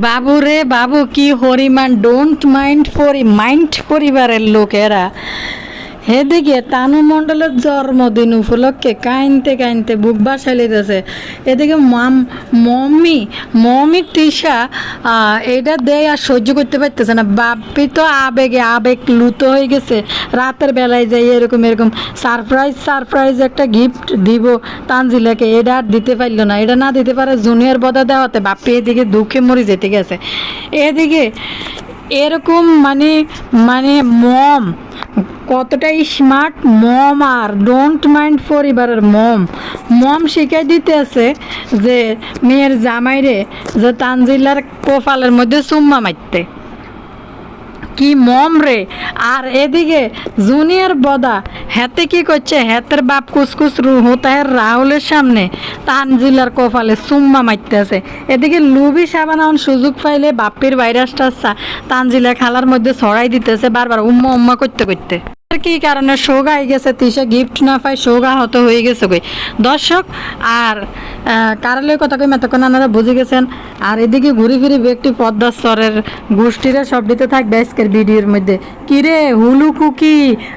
বাবু রে বাবু, কি হরিমান don't mind পরিবারের লোকেরা এদিকে তানু মণ্ডলের জন্মদিন উপলক্ষে কাইনতে কাইনতে বুক বাসায় লেগেছে। এদিকে মম্মি মম্মি তৃষা এটা দেয় আর সহ্য করতে পারতেছে না। বাপ্পি তো আবেগ লুত হয়ে গেছে। রাতের বেলায় যাই এরকম সারপ্রাইজ একটা গিফট দিব তানজিলাকে, এটা আর দিতে পারলো না। এটা না দিতে পারে জুনিয়র বদা দেওয়াতে বাপ্পি এদিকে দুঃখে মরে যেতে গেছে। এদিকে এরকম মানে মম কতটা স্মার্ট মম, আর ডোন্ট মাইন্ড পরিবারের মম শিখাই দিতেছে যে মেয়ের জামাইরে যে তানজিলার কোফালের মধ্যে চুম্মা মারতে। কি মম রে! আর এদিকে জুনিয়র বদা হাতে কি করছে, হাতের বাপ কুসকুস হুতাহের রাহুলের সামনে তানজিলার কপালে চুম্মা মারতে আছে। এদিকে লুবি সাবানান সুযোগ পাইলে বাপ্পির ভাইরাসটা তানজিলা খালার মধ্যে ছড়াই দিতেছে বারবার উম্মা করতে। কি কারণে সোগা হয়ে গেছে, তিসা গিফট না পাই সোগা হত হয়ে গেছে কই দর্শক। আর কারালের কথা কই এতক্ষণ আপনারা বুঝে গেছেন। আর এদিকে ঘুরি ফিরি ব্যক্তি পদ্মাস্তরের গোষ্ঠীরা সব দিতে থাকবে আজকের ভিডিওর মধ্যে। কিরে হুলু কুকি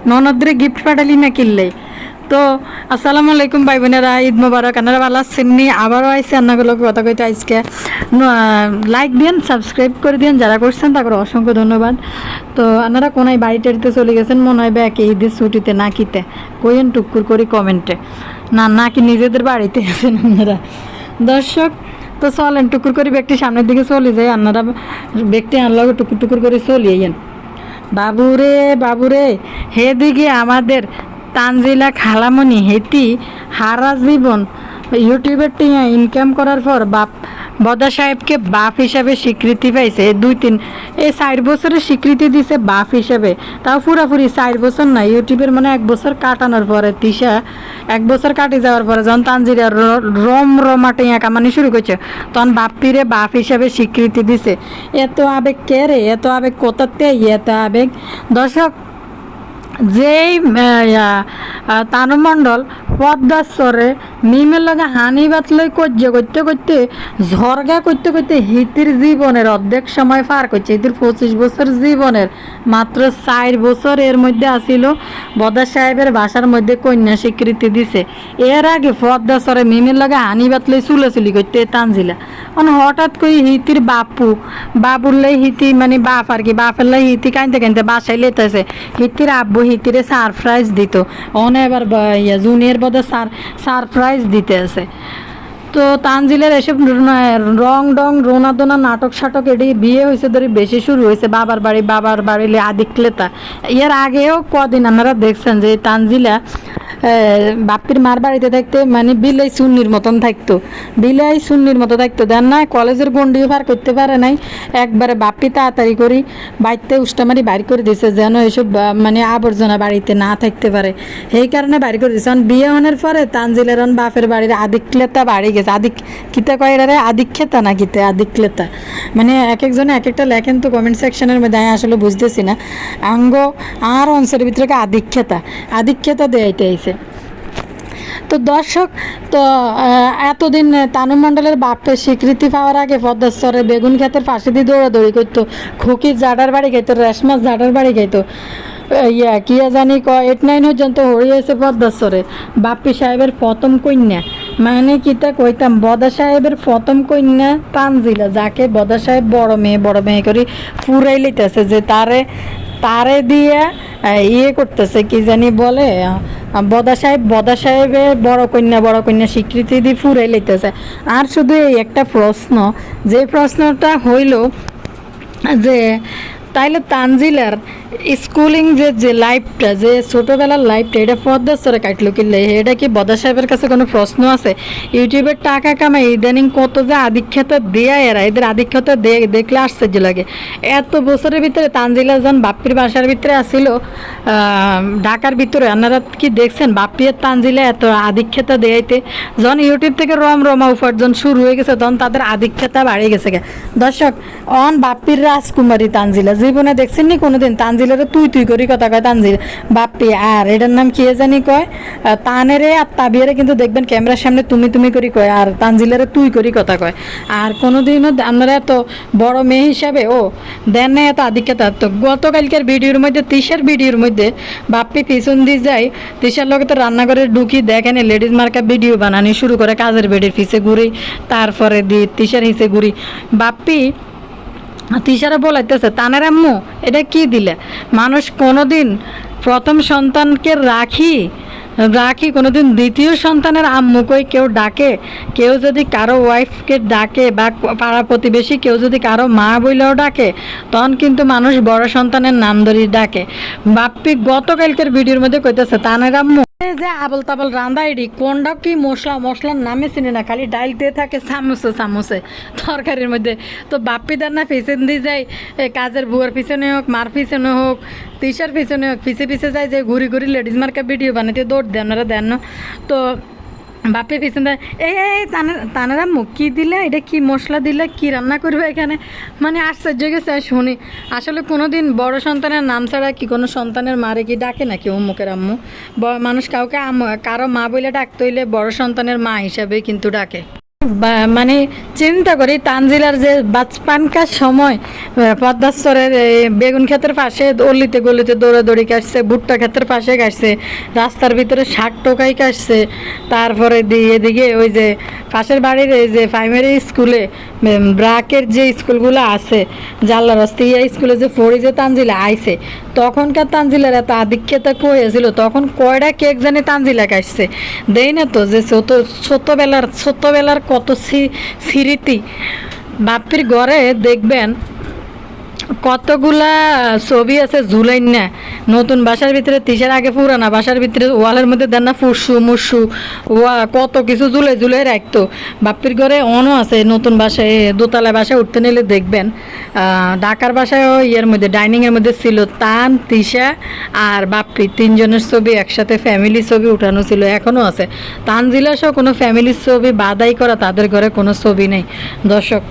ননদরে গিফট পাঠালি না কিনলে? তো আসসালামু আলাইকুম ভাই বোনেরা, ঈদ মোবারক। আপনারা ভালো আছেন নি? আবারও আইসি আপনাগুলো কথা কইতে। আজকে লাইক দিন, সাবস্ক্রাইব করে দিন যারা করছেন তাকে অসংখ্য ধন্যবাদ। তো আপনারা কোনায় বাড়ি টাড়িতে চলে গেছেন মনে হয় ব্যাকে ঈদের ছুটিতে না কিতে কইেন টুকুর করি কমেন্টে, নাকি নিজেদের বাড়িতে আছেন আপনারা দর্শক। তো চলেন টুকুর করে ব্যক্তি সামনের দিকে চলে যায়, আপনারা ব্যক্তি আনলাকে টুকুর করে চলিয়েন। বাবুরে হেদিকে আমাদের তানজিলা খালামণি হেতি হারা জীবন ইউটিউবের টিয়া ইনকাম করার পর বদা সাহেবকে বাপ হিসাবে স্বীকৃতি পাইছে। এই 4 বছরের স্বীকৃতি দিছে বাপ হিসাবে, তাও পুরাপুরি 4 বছর না, ইউটিউবের 1 বছর কাটানোর পরে তিশা 1 বছর কাটি যাওয়ার পরে যখন তানজিলা রমা টিয়া কামানি শুরু করছে তখন বাপ্পিরে বাপ হিসাবে স্বীকৃতি দিছে। এত আবেগ কে রে? এত আবেগ কোথাতে? এত আবেগ দর্শক। যেই তানু মণ্ডল পদ্মাস্তরে মিমের লগে হানি বাতলই করতে ঝরগা করতে হিতির জীবনের অর্ধেক সময় পার করছে। হিতির 25 বছর জীবনের মাত্র 4 বছর এর মধ্যে আসিল বদা সাহেবের বাসার মধ্যে কন্যা স্বীকৃতি দিছে। এর আগে পদ্মাস্তরে মিমের লগে হানি বাতলই চুলাচুলি করতে তানজিলা হঠাৎ করে হিতির বাবুরলাই হিতি বাপ আর কি বাপের লাই হিতি কানতে বাসায় লেতেছে। হিতির আব্বু হিতিরে সারপ্রাইজ দিত, এবার জুনিয়র বদে সারপ্রাইজ দিতে আছে। তো তানজিলের এসব রং রোনা নাটক সাটক এটি বিয়ে হয়েছে ধরে বেশি শুরু হয়েছে। বাবার বাড়িলে আদিক্লেতা। এর আগেও কদিন আপনারা দেখছেন যে তানজিলা বাপ্পির মার বাড়িতে থাকতে বিলাই সুন্নির মতো থাকতো দেন না, কলেজের গন্ডিও পার করতে পারে নাই। একবারে বাপ্পি তাড়াতাড়ি করি বাড়িতে উষ্টামারি বাড়ি করে দিছে যেন এসব আবর্জনা বাড়িতে না থাকতে পারে, এই কারণে বাড়ি করে দিছে। বিয়ে হওয়ার পরে তানজিলের বাপের বাড়ির আদিক্লেতা বাড়ি গেছে। কিতা কয় রে? আদিক্ষেতা না কিতে আদিক্লেতা এক একজনে এক একটা লেখেন তো কমেন্ট সেকশনের মধ্যে। আমি আসলে বুঝতেছি না আর অঞ্চলের ভিতরে আদিক্ষেতা দেয়াইতে আইছে। তো দর্শক, তো এতদিন তানু মণ্ডলের বাপের স্বীকৃতি পাওয়ার আগে পদ্মাস্তরের বেগুন ক্ষেতের পাশে দিয়ে দৌড়াদৌড়ি করতো। খুকির জাডার বাড়ি খাইতো, রেশমাস জাডার বাড়ি খাইতো। কিয়া জানি 8-9 পর্যন্ত হরিয়েছে পদ্মাস্তরে। বাপ্পি সাহেবের প্রথম কন্যা কিতা কইতাম বদা সাহেবের প্রথম কন্যা তানজিলা, যাকে বদা সাহেব বড় মেয়ে করে ফুরাই লইতেছে, যে তারে দিয়ে করতেছে কি জানি বলে বদা সাহেবের বড় কন্যা স্বীকৃতি দিয়ে ফুরাই লইতেছে। আর শুধু এই একটা প্রশ্ন, যে প্রশ্নটা হইল যে তাইলে তানজিলার স্কুলিং যে লাইফটা, যে ছোটোবেলার লাইফটা, এটা পদ্মাস্তরে কাটলো কিনলে এটা কি বদা সাহেবের কাছে কোনো প্রশ্ন আছে? ইউটিউবের টাকা কামাই ইদানিং কত যে আধিক্যতা দেয় এদের আধিক্যতা দেখলে আশ্চর্য লাগে। এত বছরের ভিতরে তানজিলা যখন বাপ্পির বাসার ভিতরে আসছিল ঢাকার ভিতরে, আপনারা কি দেখছেন বাপ্পি আর তানজিলা এত আধিক্যতা দেয়াইতে? যখন ইউটিউব থেকে রমা উপার্জন শুরু হয়ে গেছে তখন তাদের আধিক্যতা বাড়িয়ে গেছে। দর্শক, বাপ্পির রাজকুমারী তানজিলা, জীবনে দেখছেন নি কোনোদিন তানজিলের তুই তুই করি কথা কয় তানজিল বাপ্পি, আর এটার নাম কি জানি কয় তানেরে আর তাবিয়ারে কিন্তু দেখবেন ক্যামেরার সামনে তুমি তুমি করি কয়, আর তানজিলের তুই করি কথা কয়। আর কোনোদিনও আপনারা এত বড় মেয়ে হিসাবে ও দেন না এত আধিক্যতা। তো গতকালকের ভিডিওর মধ্যে তিশার ভিডিওর মধ্যে বাপ্পি পিছন দিয়ে যায়, তিশার লগে তো রান্নাঘরে ঢুকি দেখেন লেডিস মার্কা ভিডিও বানানি শুরু করে, কাজের বেডের পিছে ঘুরি, তারপরে দি তিশার হিসে ঘুরি। বাপ্পি তিশারা বলাইতেছে তানের আম্মু এটা কি দিলে, মানুষ কোনোদিন প্রথম সন্তানকে রাখি কোনোদিন দ্বিতীয় সন্তানের আম্মু কই কেউ ডাকে? কেউ যদি কারো ওয়াইফকে ডাকে বা পাড়া প্রতিবেশী কেউ যদি কারো মা বইলেও ডাকে, তখন কিন্তু মানুষ বড় সন্তানের নাম ধরে ডাকে। বাপ্পি গতকালকের ভিডিওর মধ্যে কইতেছে তানের আম্মু যে আবল তাবল রান্দা এডি কোনটা কি মশলার নামে চিনি না, খালি ডাইল দিয়ে থাকে চামচে তরকারির মধ্যে। তো বাপ্পি দেন না পিছন দিয়ে যায়, কাজের বুয়ার পিছনে হোক, মার পিছনে হোক, তিশার পিছনে হোক, পিছে পিছে যায় যে ঘুরি ঘুরি লেডিস মার্কা ভিডিও বানাতে দৌড় দেন ওরা দেন না। তো বাপে পিছন দেয় এই তানারা মুখ কী দিলে, এটা কি মশলা দিলে, কি রান্না করবে এখানে, মানে আশ্চর্য গেছে শুনি। আসলে কোনো দিন বড় সন্তানের নাম ছাড়া কি কোনো সন্তানের মারে কি ডাকে নাকি অমুকের আম্মু? মানুষ কাউকে কারো মা বলে ডাকতে হইলে বড় সন্তানের মা হিসাবে কিন্তু ডাকে। মানে চিন্তা করি তানজিলার যে বাচপানকার সময় পদ্মাস্তরের বেগুন ক্ষেতের পাশে অলিতে গলিতে দৌড়াদৌড়ি কাটছে, ভুট্টা ক্ষেতের পাশে কাটছে, রাস্তার ভিতরে শাক টোকাই কাটছে, তারপরে এদিকে ওই যে পাশের বাড়ির এই যে প্রাইমারি স্কুলে ব্রাকের যে স্কুলগুলো আছে জাল্লা রাস্তা স্কুলে যে পড়ি যে তানজিলা আইছে, তখনকার তানজিলার এত আধিক্যতা কয়েছিল, তখন কয়টা কেক জানি তানজিলা কাটছে দেই না তো, যে ছোটবেলার কত স্মৃতি। বাপ্পির ঘরে দেখবেন কতগুলা ছবি আছে ঝুলাই না, নতুন বাসার ভিতরে তিশার আগে পুরানা বাসার ভিতরে ওয়ালের মধ্যে দেন না ফুসু মুসু কত কিছু ঝুলাই রাখতো। বাপ্পির ঘরে অনও আছে, নতুন বাসায় দোতলা বাসায় উঠতে নিলে দেখবেন ঢাকার বাসায় ইয়ের মধ্যে ডাইনিংয়ের মধ্যে ছিল তান, তিশা আর বাপ্পি তিনজনের ছবি একসাথে ফ্যামিলি ছবি উঠানো ছিল, এখনও আছে। তানজিলা সহ কোনো ফ্যামিলির ছবি বাদাই করা তাদের ঘরে কোনো ছবি নেই দর্শক।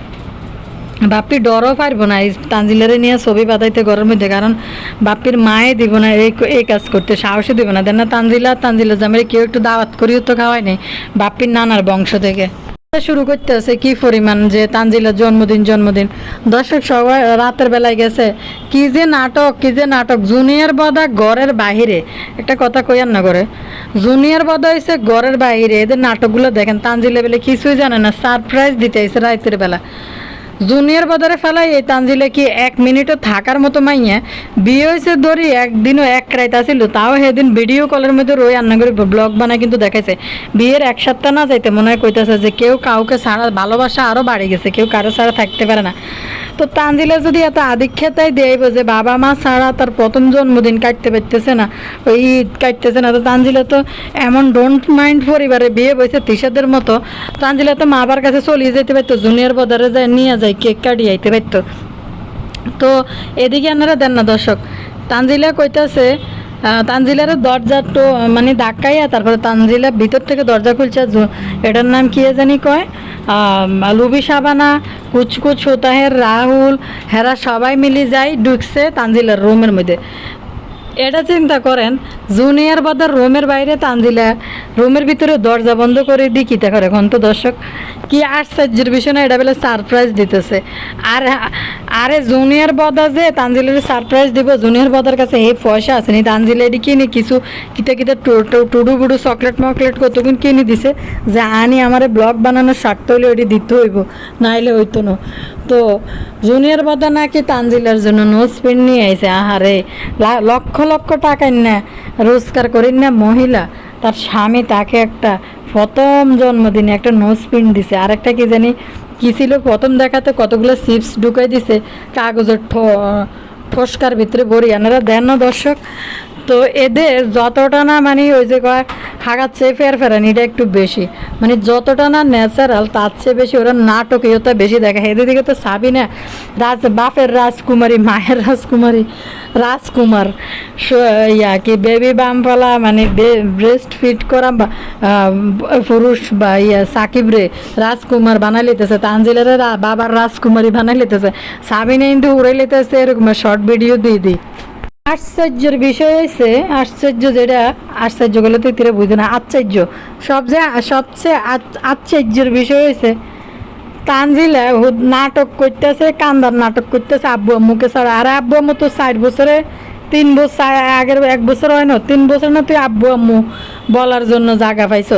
বাপ্পি ডরও পারবো না এই তানজিলারে নিয়ে ছবি বাঁধাইতে ঘরের মধ্যে, কারণ বাপ্পির মায়ে দিব না এই কাজ করতে, সাহসে দিব না। দেন না তানজিলা জামের কেউ একটু দাওয়াত করিও তো খাওয়াই নেই বাপ্পির নানার বংশ থেকে। শুরু করতে আছে কি পরিমাণ যে তানজিলার জন্মদিন দর্শক সবাই রাতের বেলায় গেছে, কি যে নাটক জুনিয়র বদা ঘরের বাহিরে, একটা কথা কইয়ার না করে জুনিয়র বদা হয়েছে ঘরের বাহিরে, এদের নাটকগুলো দেখেন। তানজিলা বেলে কিছুই জানে না, সারপ্রাইজ দিতে আইছে রাতের বেলা জুনিয়র বাজারে ফেলাই। এই তানজিলা কি 1 মিনিটও থাকার মতো মাইয়া, বিয়ে হয়েছে ধরি একদিনও এক রাত আসিল, তাও সেদিন ভিডিও কলের মধ্যে রই রান্না করে ব্লগ বানায় কিন্তু দেখাইছে। বিয়ের 1 সপ্তাহ না যাইতে মনে হয় কইতেছে যে কেউ কাউকে ছাড়া ভালোবাসা আরও বাড়ে গেছে, কেউ কারো ছাড়া থাকতে পারে না। তো তানজিলা যদি এত আধিক্যতাই দেব যে বাবা মা ছাড়া তার প্রথম জন্মদিন কাটতে পারতেছে না, ওই ঈদ কাটতেছে না, তো তানজিলা তো এমন ডোন্ট মাইন্ড পরিবারে বিয়ে বসে তিশাদের মতো, তানজিলা তো মা বাবার কাছে চলিয়ে যেতে পারতো, জুনিয়র বাজারে যায় নিয়ে যায় কেক কাটিয়ে আইতে পারতো। তো এদিকে আপনারা দেন না দর্শক, তানজিলা কইতাছে তানজিলার দরজা তো মানে ধাক্কাইয়া তারপরে তানজিলা ভিতর থেকে দরজা খুলছে, এটার নাম কি জানি কয় লুবি সাবানা কুচকুচ হোতাহের রাহুল হেরা সবাই মিলে যায় ঢুকছে তানজিলার রুমের মধ্যে। এটা চিন্তা করেন জুনিয়র বাদার রুমের বাইরে তানজিলা রুমের ভিতরে দরজা বন্ধ করে দিয়ে কিতা করে এখন তো দর্শক, কি আশ্চর্যের বিষয় না, এটা বেলা সারপ্রাইজ দিতেছে। আরে জুনিয়র বদা যে তানজিলার সারপ্রাইজ দিব, জুনিয়র বদার কাছে এই পয়সা আছে নি, তানজিলা এটি কিনে কিছু কিতা টুডু বুডু চকলেট মকলেট কতক্ষণ কিনে দিছে যে আনি আমার ব্লগ বানানোর স্বার্থ হলে ওইটি দিতে হইব, নাইলে হইতো না। তো জুনিয়র বদা নাকি তানজিলার জন্য নোজ পেন নিয়ে আইছে। আহারে লক্ষ লক্ষ টাকা না রোজগার করেন না মহিলা, তার স্বামী তাকে একটা প্রথম জন্মদিনে একটা নোজ পিন দিছে, আর একটা কি জানি কি ছিল প্রথম দেখাতে কতগুলো চিপস ঢুকাই দিছে কাগজের ঠোসকার ভিতরে ভরি। আপনারা দেন না দর্শক, তো এদের যতটা না মানে ওই যে কয় হাগাচ্ছে ফেরফেরানিটা একটু বেশি, মানে যতটা না ন্যাচারাল তার চেয়ে বেশি ওরা নাটকীয়তা বেশি দেখা। এদের দিকে তো সাবিনা বাপের রাজকুমারী, মায়ের রাজকুমারী, রাজকুমার ইয়া কি বেবি বামপালা মানে ব্রেস্ট ফিট করা পুরুষ বা ইয়া সাকিব রে রাজকুমার বানাই লিতেছে, তানজিলের বাবার রাজকুমারী বানাই লিতেছে, সাবিনা কিন্তু উড়াই লিতেছে এরকম শর্ট ভিডিও দিয়ে দিই। আশ্চর্যের বিষয় হয়েছে, আশ্চর্য যেটা আশ্চর্য গুলো তো তিরে বুঝে না, আশ্চর্য সবচেয়ে আশ্চর্যের বিষয় হয়েছে তানজিলা নাটক করতেছে, কান্দার নাটক করতেছে আব্বু আম্মুকে ছাড়া। আর আব্বু আম্মু তো 4 বছরে 3 বছর আগের 1 বছর হয় না 3 বছর না তুই আব্বু আম্মু বলার জন্য জায়গা পাইছ।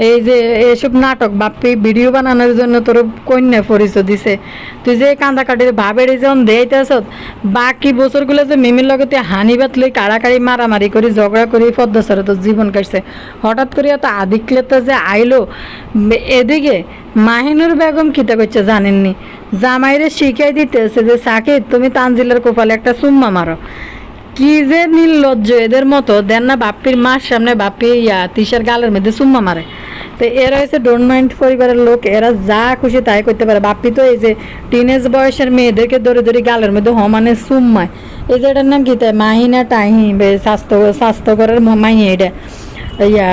এই যে এইসব নাটক বাপ্পি ভিডিও বানানোর জন্য তোর কন্যা পরিচয় দিছে, তুই যে কান্দা কাটির ভাবের যখন দেইতেছ, বাকি বছরগুলো যে মিমির লগে তুই হানি বাত লই কাড়াকাড়ি মারামারি করি ঝগড়া করি পদ্মাচারে তোর জীবন কাটছে। হঠাৎ করে এত আদিক্যতা যে আইলো এদিকে মাহিনুর বেগম কিতা করছে জানেননি, জামাইরে শিখাই দিতেছে যে সাকিব তুমি তানজিলের কপালে একটা চুম্মা মারো। কি যে নির্লজ্জ এদের মতো, দেন না বাপ্পির মার সামনে বাপ্পি তিশার গালের মধ্যে চুম্মা মারে। তো এরা হচ্ছে ডোন্ট মাইন্ড পরিবারের লোক, এরা যা খুশি তাই করতে পারে। বাপ্পি তো এই যে টিনেজ বয়সের মেয়েদেরকে ধরে ধরে গালের মধ্যে হমানে চুম্মায়, এই যে এটার নাম কি তাই মাহিনা টাহি স্বাস্থ্যকরের মাহি, এটা ইয়া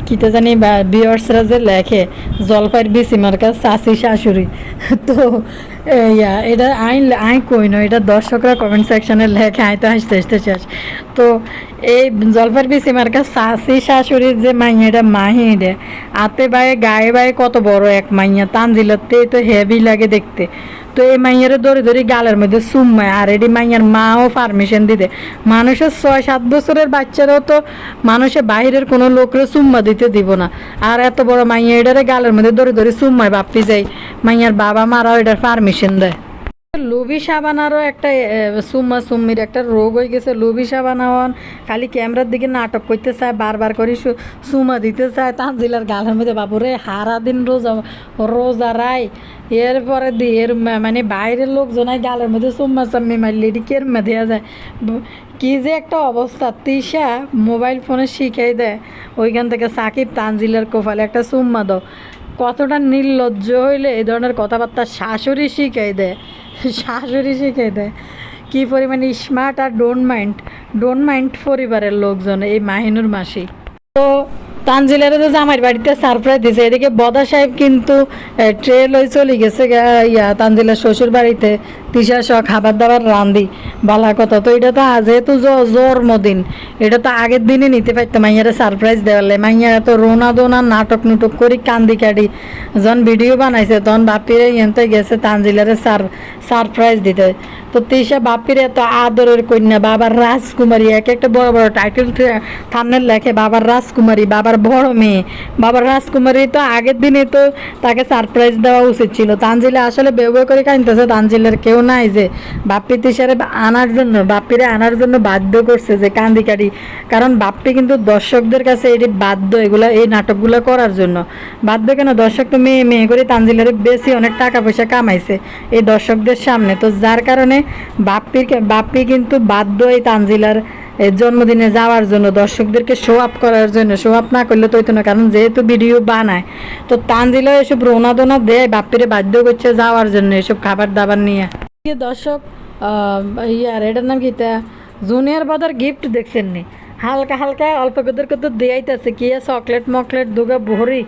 কিতা জানি বা বিয়ার্সরা যে লেখে জলপাইয়ের বিসি মার্কার চাষি শাশুড়ি। তো ইয়া এটা আই কই না, এটা দর্শকরা কমেন্ট সেকশনে লেখে, আই তো হাসতে হাসতে শেষ। তো এই জলপাইয়ের বিসি মার্কার চাষি শাশুড়ির যে মাইয়া, এটা মাহি, এটা আতে বায়ে গায়ে বায়ে কত বড় এক মাইয়া, তানজিলতে তো হেভি লাগে দেখতে। তো এই মাইয়ারে ধরে ধরে গালের মধ্যে চুম্মায়, আর এটি মাইয়ার মাও পারমিশন দিতে। মানুষের 6-7 বছরের বাচ্চারাও তো মানুষের বাহিরের কোনো লোকরে চুম্মা দিতে দিব না, আর এত বড় মাইয়া এটারে গালের মধ্যে ধরে ধরে চুম্মায় বাপ্পি যায়, মাইয়ার বাবা মারাও এটার পারমিশন দেয়। লুবি সাবানারও একটা সুম্মা সুম্মির একটা রোগ হয়ে গেছে। লুবি সাবানাওয়ান খালি ক্যামেরার দিকে নাটক করতে চায়, বারবার করে সুমা দিতে চায় তানজিলার গালের মধ্যে। বাবুরে হারা দিন রোজা রায়, এরপরে দিয়ে এর মানে বাইরের লোকজনাই গালের মধ্যে সুম্মা চাম্মি মারলে এটি কের দেওয়া যায়। কি যে একটা অবস্থা, তিশা মোবাইল ফোনে শিখাই দেয় ওইখান থেকে সাকিব তানজিলার কোফালে একটা সুম্মা দাও। কতটা নির্লজ্জ হইলে এই ধরনের কথাবার্তা শাশুড়ি শিখাই দেয়, শাশুড়ি শিখে দেয়। কী পরিমাণে স্মার্ট আর ডোন্ট মাইন্ড পরিবারের লোকজন এই মাহিনুর মাসি। তো তানজিলারে যে জামাইয়ের বাড়িতে সারপ্রাইজ দিছে, এদিকে বদা সাহেব কিন্তু ট্রেন লই চলে গেছে তানজিলার শ্বশুর বাড়িতে তিশা সহ খাবার দাবার রান্ধি বলা কথা। তো এটা তো যেহেতু জন্মদিন, এটা তো আগের দিনে নিতে পারতো মাইয়ারে সারপ্রাইজ দেওয়ালে। মাইয়া এত রোনা দোনা নাটক নুটক করি কান্দি কাটি যখন ভিডিও বানাইছে তখন বাপিরে এনতে গেছে তানজিলারে সারপ্রাইজ দিতে। তো তিশা বাপির এত আদরের কন্যা, বাবার রাজকুমারী, এক একটা বড় বড় টাইটেল থামনেল লেখে বাবার রাজকুমারী, বাবার বড় মেয়ে, বাবার রাজকুমারী। তো আগের দিনে তো তাকে সারপ্রাইজ দেওয়া উচিত ছিল। তানজিলা আসলে ব্যবহার করে কাঁদতেছে, তানজিলার কেউ নাই যে বাপ্পি তিশারে আনার জন্য, বাপ্পিরে আনার জন্য বাধ্য করছে যে কান্দি কাটি। কারণ বাপ্পি কিন্তু দর্শকদের কাছে এটি বাধ্য, এগুলা এই নাটকগুলো করার জন্য বাধ্য। কেন দর্শক তো মেয়ে মেয়ে করে তানজিলারে বেশি অনেক টাকা পয়সা কামাইছে এই দর্শকদের সামনে। তো যার কারণে বাপ্পি কিন্তু বাধ্য এই তানজিলার জন্মদিনে যাওয়ার জন্য, দর্শকদেরকে শো আপ করার জন্য। শো আপ না করলে তো হইতো না, কারণ যেহেতু ভিডিও বানায়। তো তানজিলা এসব রোনা দোনা দেয়, বাপ্পিরে বাধ্য করছে যাওয়ার জন্য এসব খাবার দাবার নিয়ে। দর্শক এটার নাম কি জুনিয়র বাদার গিফট দেখছেন নি, হালকা হালকা অল্প কত দেয়াইতেছে কি চকলেট মকলেট দুগা ভরি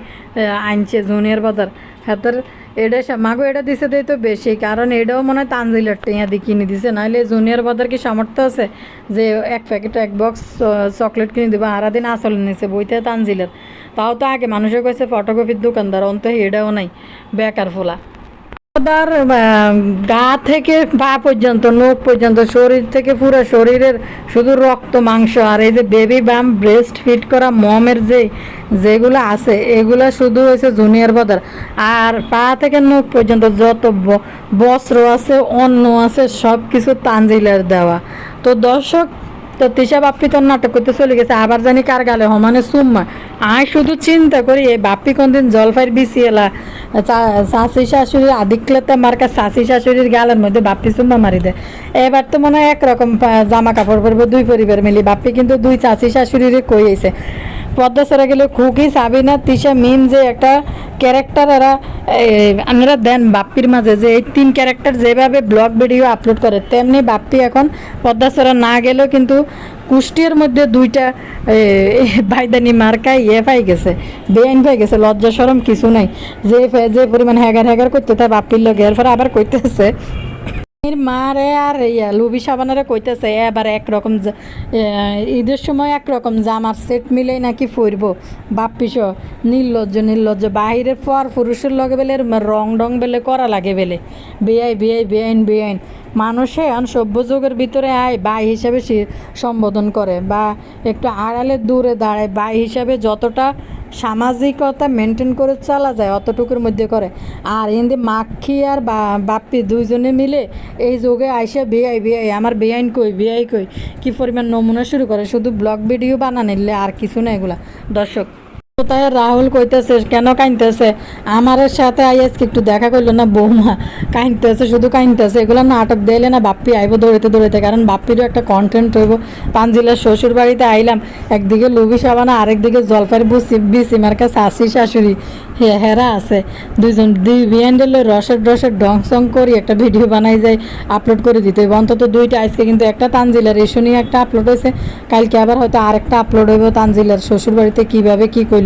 আনছে জুনিয়র বাদার হাতের। এটা মাগো এটা দিছে দেয় তো বেশি, কারণ এটাও মনে হয় তানজিলার টিয়া দিয়ে কিনে দিছে, নাহলে জুনিয়র বাদার কি সামর্থ্য আছে যে এক প্যাকেট এক বক্স চকলেট কিনে দেবো। আরাদিন আসল নিছে বইতে তানজিলার, তাও তো আগে মানুষের কাছে ফটোকপির দোকানদার, অন্ত এটাও নাই বেকার ফোলা। গা থেকে পা পর্যন্ত, নখ পর্যন্ত, শরীর থেকে পুরো শরীরের শুধু রক্ত মাংস। আর এই যে বেবি বাম ব্রেস্ট ফিট করা মমের যেগুলো আছে এগুলো শুধু হয়েছে জুনিয়র বাদার। আর পা থেকে নখ পর্যন্ত যত বস্ত্র আছে অন্ন আছে সব কিছু তানজিলার দেওয়া। তো দর্শক তো তিশা বাপ্পি তোর নাটক করতে চলে গেছে, আবার জানি কার গালে হমানে সুম্মা। আয় শুধু চিন্তা করি এই বাপ্পি কোনদিন জলফাইয়ের বিসি এলা শাশি শাশুড়ির আদিক্যতা মার্কা শাশি শাশুড়ির গালের মধ্যে বাপ্পি সুম্মা মারি দেয়। এবার তো মনে হয় একরকম জামা কাপড় পরবো দুই পরিবার মিলি। বাপ্পি কিন্তু দুই চাচি শাশুড়ির কইছে পদ্মা সরে গেলে খুকি সাবিনা তিশা মিম যে একটা ক্যারেক্টার এরা আপনারা দেন বাপ্পির মাঝে, যে এই 3 ক্যারেক্টার যেভাবে ব্লগ ভিডিও আপলোড করে, তেমনি বাপ্পি এখন পদ্মা সরা না গেলেও কিন্তু কুষ্টিয়ার মধ্যে 2টা বাইদানি মার্কায় পাই গেছে, বেআইন পাই গেছে। লজ্জা সরম কিছু নাই, যে পরিমাণ হ্যাগার করতে তাই বাপ্পির লগে এরপর আবার কইতেছে মারে আর লুবি সাবানারে কইতেছে এবার একরকম ঈদের সময় একরকম জামার সেট মিলেই নাকি ফুরব। বাপ্পিস নির্লজ্জ বাহিরের পর পুরুষের লগে বেলে রং বেলে করা লাগে বেলে বেআইন মানুষে সভ্য যুগের ভিতরে আয় বাই হিসাবে সম্বোধন করে বা একটু আড়ালে দূরে দাঁড়ায়, বাই হিসাবে যতটা সামাজিকতা মেনটেন করে চলা যায় অতটুকুর মধ্যে করে। আর এমনি মাক্ষী আর বাপ্পি দুইজনে মিলে এই যুগে আইসা বিআই আমার বেআইন কই কি পরিমাণ নমুনা শুরু করে, শুধু ব্লগ ভিডিও বানানিলে আর কিছু না এগুলা। দর্শক তাই রাহুল কইতেছে কেন কাইনতেছে আমার সাথে আজকে একটু দেখা করলো না বৌমা, কাইনতেছে শুধু কাইনতেছে। এগুলো নাটক দিলে না বাপ্পি আইব দৌড়াইতে, কারণ বাপ্পিরও একটা কন্টেন্ট হইব। পাঞ্জিলার শ্বশুর বাড়িতে আইলাম, একদিকে লুবি সাবানা আরেকদিকে জলপাইয়ের বিসি মার্কা শাশি শাশুড়ি হেরা আছে, দুইজন বিহাইন্ডের রসের ডং সং করি একটা ভিডিও বানাই যায় আপলোড করে দিতে হইব অন্তত 2টা। আজকে কিন্তু একটা তানজিলার ইস্যু নিয়ে একটা আপলোড হয়েছে, কালকে আবার হয়তো আরেকটা আপলোড হইব তানজিলার শ্বশুর বাড়িতে কীভাবে কী করলাম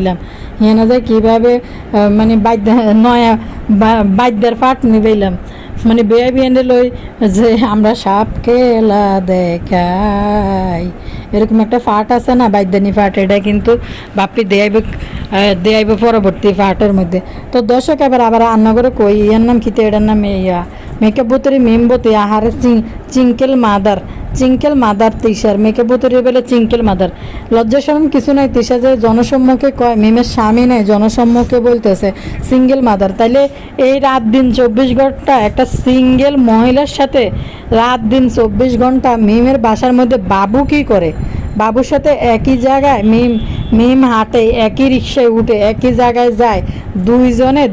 হিয়ানা যায় কীভাবে মানে নয়া বাদ্যের পাঠ নিবেইলাম, মানে বেয়া বিহাইন্ডে লই যে আমরা সাপ খেলা দেখাই এরকম একটা ফাট আছে না বাদ্যানি ফাট, এটা কিন্তু বাপ্পি দেয়াইব পরবর্তী ফাটের মধ্যে। তো দর্শক আবার রান্না করে কই ইয়ার নাম কিতে, এটার নাম মেকআপ বোতরি মেমবতী আহারে চিঙ্কেল মাদার তিশার মেকআপ বোতরি বেলে চিঙ্কেল মাদার। লজ্জা শরম কিছু নাই, তিশা যে জনসম্মুখে কয় মিমের স্বামী নাই, জনসম্মুখে বলতেছে সিঙ্গেল মাদার। তাইলে এই রাত দিন 24 ঘন্টা একটা সিঙ্গেল মহিলার সাথে রাত দিন 24 ঘন্টা মিমের বাসার মধ্যে বাবু কি করে? বাবুর সাথে একই জায়গায় মিম হাঁটে, একই রিক্সায় উঠে, একই জায়গায় যায়, দুইজনে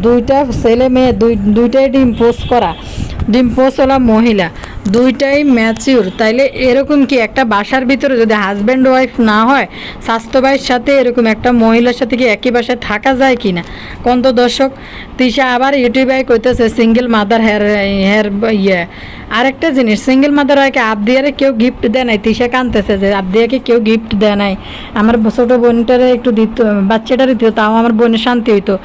দুইটা ছেলে মেয়ে দুইটাই ডিম পোস্টওয়ালা মহিলা, দুইটাই ম্যাচিউর। তাইলে এরকম কি একটা বাসার ভিতরে যদি হাজব্যান্ড ওয়াইফ না হয়, স্বাস্থ্যবাহীর সাথে এরকম একটা মহিলার সাথে কি একই বাসায় থাকা যায় কি না? কোন তো দর্শক তিশা আবার ইউটিউবে কইতেছে সিঙ্গেল মাদার হেয়ার আরেকটা জিনিস, সিঙ্গেল মাদার হয় কি আবদিয়ারে কেউ গিফট দেয় নাই? তিশা কানতেছে যে আবদিয়াকে কেউ গিফট দেয় নাই, আমার ছোটো বোনটারে একটু দিত, বাচ্চাটারে দিত, তাও আমার বোনের শান্তি হইতো।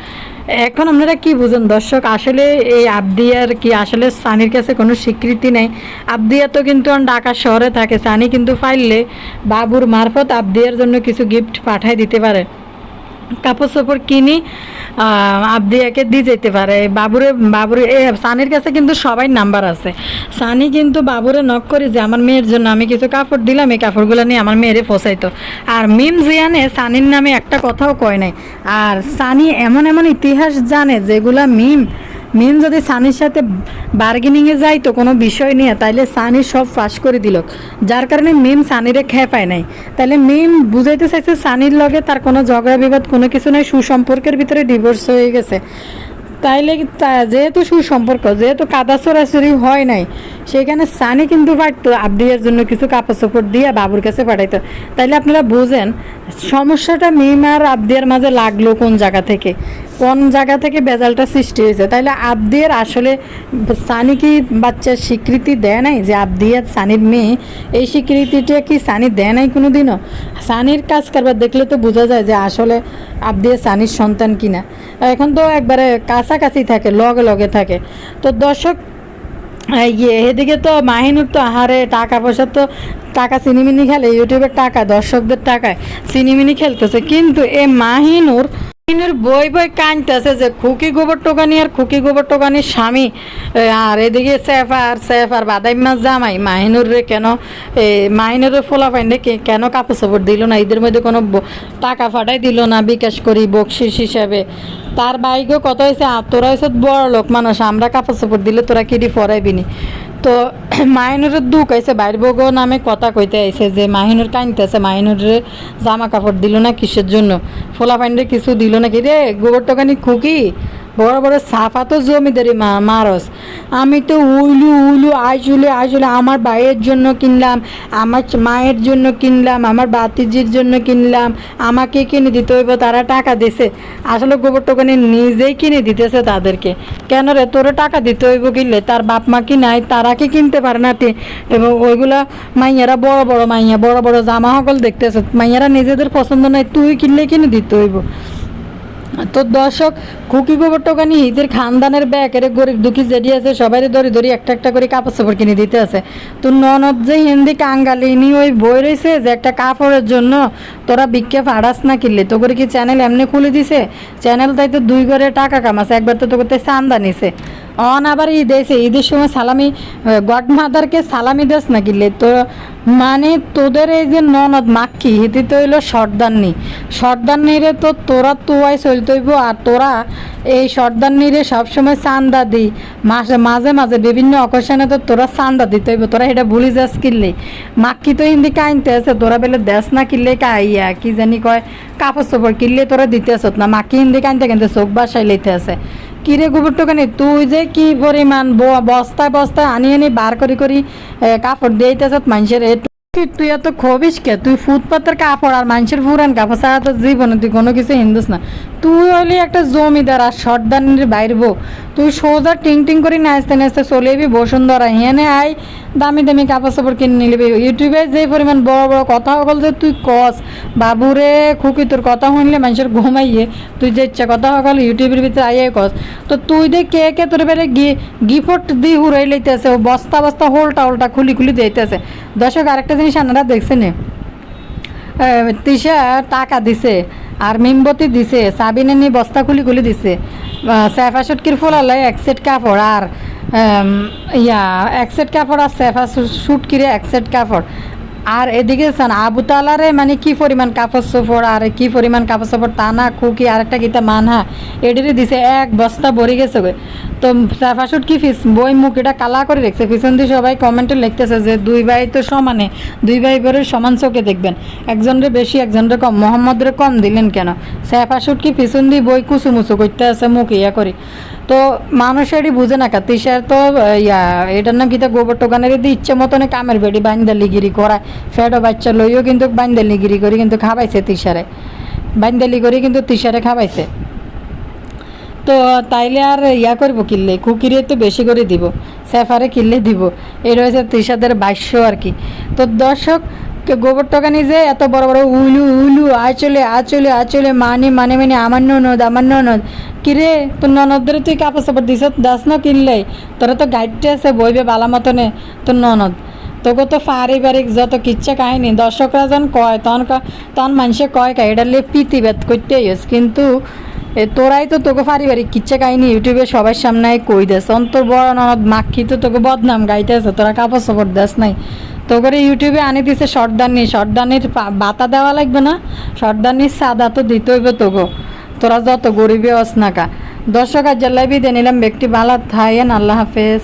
এখন আপনারা কি বুঝেন দর্শক, আসলে এই আবদিয়ার কি আসলে সানির কাছে কোনো স্বীকৃতি নেই? আবদিয়া তো কিন্তু ঢাকা শহরে থাকে, সানি কিন্তু পাইলে বাবুর মারফত আবদিয়ার জন্য কিছু গিফট পাঠাই দিতে পারে, কাপড় চোপড় কিনি আবদিয়াকে দিয়ে যেতে পারে। বাবুরে সানির কাছে কিন্তু সবাই নাম্বার আছে। সানি কিন্তু বাবুরে নক করি যে আমার মেয়ের জন্য আমি কিছু কাপড় দিলাম, এই কাপড়গুলো নিয়ে আমার মেয়েরে পোষাইতো। আর মিম জিয়ানে সানির নামে একটা কথাও কয় নাই। আর সানি এমন ইতিহাস জানে যেগুলা মিম যদি সানির সাথে বার্গেনিংয়ে যায় তো কোনো বিষয় নিয়ে, তাইলে সানি সব ফাঁস করে দিল, যার কারণে মিম সানিরে খেয়ে পায় নাই। তাইলে মিম বুঝাইতে চাইছে সানির লগে তার কোনো ঝগড়া বিবাদ কোনো কিছু নাই, সুসম্পর্কের ভিতরে ডিভোর্স হয়ে গেছে। তাইলে যেহেতু সুসম্পর্ক, যেহেতু কাদা চোরাচুরি হয় নাই, সেখানে সানি কিন্তু পারতো আবদিয়ার জন্য কিছু কাপড় চোপড় দিয়ে বাবুর কাছে পাঠাইতো। তাইলে আপনারা বুঝেন সমস্যাটা মিম আর আবদিয়ার মাঝে লাগলো কোন জায়গা থেকে বেজালটা সৃষ্টি হয়েছে। তাইলে আবদিয়ার আসলে সানি কি বাচ্চার স্বীকৃতি দেয় নাই যে আবদিয়ার সানির মেয়ে, এই স্বীকৃতিটা কি সানি দেয় নাই কোনো দিনও? সানির কাজ কারবার দেখলে তো বোঝা যায় যে আসলে আবদিয়া সানির সন্তান কিনা। এখন তো একবারে কাছাকাছি থাকে, লগে থাকে। তো দর্শক এদিকে তো মাহিনুর তো আহারে টাকা চিনিমিনি খেলে, ইউটিউবের টাকা দর্শকদের টাকায় চিনিমিনি খেলতেছে, কিন্তু এ মাহিনুর বই কানতেছে যে খুকি গোবর টোকানির স্বামী। আর এদিকে সেফার বাদাই মাছ জামাই মাহিনুর রে কেন মাহিনুরের ফোলা পাইনে কেন কাপড় চোপড় দিল না, ঈদের মধ্যে কোনো টাকা ফাটাই দিল না বিকাশ করি বকশিস হিসাবে। তার বাইকেও কত হয়েছে, তোরা হয়েছে বড় লোক মানুষ, আমরা কাপড় চোপড় দিলে তোরা কিডি ফরাইবিনি। তো তো মাহিনুরের দুঃখ আইসে বাইর বগো নামে কথা কইতে আইসে যে মাহিনুর কাঁদতেছে, মাহিনুরের জামা কাপড় দিল না কিসের জন্য, ফোলা ফাইন্ডে কিছু দিল না কি রে গোবর টাকানি খুকি বড় বড় সাফা তো জমিদারি মারস। আমি তো উইলু উইলু আইসুলে আমার ভাইয়ের জন্য কিনলাম, আমার মায়ের জন্য কিনলাম, আমার বাতিজির জন্য কিনলাম, আমাকে কিনে দিতে হইব, তারা টাকা দিছে। আসলে গোবর টোকানি নিজেই কিনে দিতেছে তাদেরকে। কেন রে তোরে টাকা দিতে হইব কিনলে? তার বাপ মা কি নাই, তারা কি কিনতে পারে না? এবং ওইগুলা মাইয়ারা বড় বড় মাইয়া বড় বড় জামা সকল দেখতেছে, মাইয়ারা নিজেদের পছন্দ নাই, তুই কিনলে কিনে দিতে হইব। তো দর্শক খুকি গোবর টোকানি ঈদের খানদানের ব্যাগের গরিব দুঃখী যেটি আছে সবাই ধরি ধরি একটা একটা করে কাপড় চাপড় কিনে দিতে আছে। তো ননদ যে হিন্দি কাঙ্গালিনি ওই বই রয়েছে যে একটা কাপড়ের জন্য তোরা বিক্ষে ফাড়াস না কিনলে, তো করে কি চ্যানেল এমনি খুলে দিছে? চ্যানেল তাই তো 2 ঘরে টাকা কামাছে, একবার তো করতে চান্দা নিছে। অন আবার ঈদ এসে ঈদের সময় সালামি গডমাদারকে সালামি দেস না কিনলে তো মানে তোদের এই যে ননদ মাক্কি হিতি তো হইলো সর্দারনিরে তো তোরা তোয়াই চলতে হইব। আর তোরা এই সর্দারনিরে সবসময় চান্দা দিই, মাঝে মাঝে বিভিন্ন অকেশনে তো তোরা চান্দা দিতে হইব, তোরা এটা ভুলি যাস কিনলে। মাক্কি তো হিন্দি কাইনতে আছে, তোরা বেলে দেশ না কিনলে কাইয়া কি জানি কয় কাপড় চোপড় কিনলে তোরা দিতে আসত না, মাক্কি হিন্দি কাইনতে কিন্তু চোখ বাসায় লইতে আছে। কিরে গোবর টোকানি তুই যে কি পরিমাণ বস্তায় বস্তায় আনি বার করি কাপড় দিয়েছ মানুষের, তুই এত খবিস কে? তুই ফুটপাতের কাপড় আর মানুষের পুরান কাপড় ছাড়া তো জীবনে তুই কোনো কিছু হিন্দুস না। তুই হলি একটা জমিদার আর সর্দানির বাইরবো, তুই সোজা টিং করে নাচতে নাচতে চলে যাবি বসুন্ধরা, হেনে আই দামি দামি কাপড় চাপড় কিনে নিবি। ইউটিউবে যে পরিমাণ বড় বড় কথা সকল যে তুই কস বাবুরে খুকি, তোর কথা শুনলে মানুষের ঘুমাইয়ে তুই যে ইচ্ছা কথা সকল ইউটিউবের ভিতরে আইয়ে কস। তো তুই দে কে তোর বেড়ে গিফট দি হুড়াই লইতেছে, ও বস্তা বস্তা হোলটা খুলি দিতেছে। দর্শক আরেকটা জিনিস আপনারা দেখছেন, তিশা টাকা দিছে আর মিমবতি দিছে, সাবিনে নি বস্তা খুলি দিছে, সেফা সুটকির ফোলালাই 1 সেট কাপড় আর এক সেট কাপড় আর সেফা সুটকিরে 1 সেট কাপড়। আর এদিকে আবু তালারে মানে কি পরিমাণ কাপড় চোপড় আর কি পরিমাণ কাপড় চোপড় টানা খুকি আর একটা গীতা মানহা এডিরে দিছে 1 বস্তা ভরে গেছে। তো সাফাসুট কি ফিস বই মুখ এটা কালা করে রেখেছে, পিছন দিয়ে সবাই কমেন্টে লিখতেছে যে 2 ভাই তো সমানে, 2 ভাই বরে সমান চোখে দেখবেন, একজনের বেশি একজনের কম, মোহাম্মদরে কম দিলেন কেন? সাফাসুট কি পিছন দিয়ে বই কুচুমুচু করতে আছে মুখ ইয়া করি। তো মানুষ এটি বুঝে না কা তিসার তো এটার নাম কিতা গোবর টোকানের দিয়ে ইচ্ছে মতনে কামের বেড়ি বাইন্দালিগিরি করায়, ফেডো বাচ্চা লইও কিন্তু বাইন্দালিগিরি করি কিন্তু খাবাইছে তিসারে, বাইন্দালি করি কিন্তু তিসারে খাবাইছে। তো তাইলে আর করবো কিনলে কুকিরে তো বেশি করে দিব, সেফারে কিনলে দিব, এই রয়েছে তিসাদের বাস্য আর কি। তো দর্শক গোবর টোকানি যে এত বড় বড় উলু আচলে মানে আমার ননদ কিরে তোর ননদদের তুই কাপড় চাপড় দিস দাস না কিনলে, তোরা তো গাইডটা আছে বইবে বালা মতনে তোর ননদ, তোকে তো পারিবারিক যত কিচ্ছা কাহিনী দর্শকরা যখন কয় তখন মানুষে কয় এটা লিয়ে প্রীতিভেদ করতে হইস, কিন্তু তোরাই তো তোকে পারিবারিক কিচ্ছা কাহিনী ইউটিউবে সবার সামনে কই দেস, তোর বড় ননদ মাক্ষি তো তোকে বদনাম গাইতেছে, তোরা কাপড় চাপড় দেস নাই। তো করে ইউটিউবে আনি দিছে সর্দানির বাতা দেওয়া লাগবে না, সর্দানির সাদা তো দিতে হইবে তোগো, তোরা যত গরিবে অস নাকা। দর্শক আজ জল্লাই বিদে নিলাম, ব্যক্তি ভালো থাকেন, আল্লাহ হাফেজ।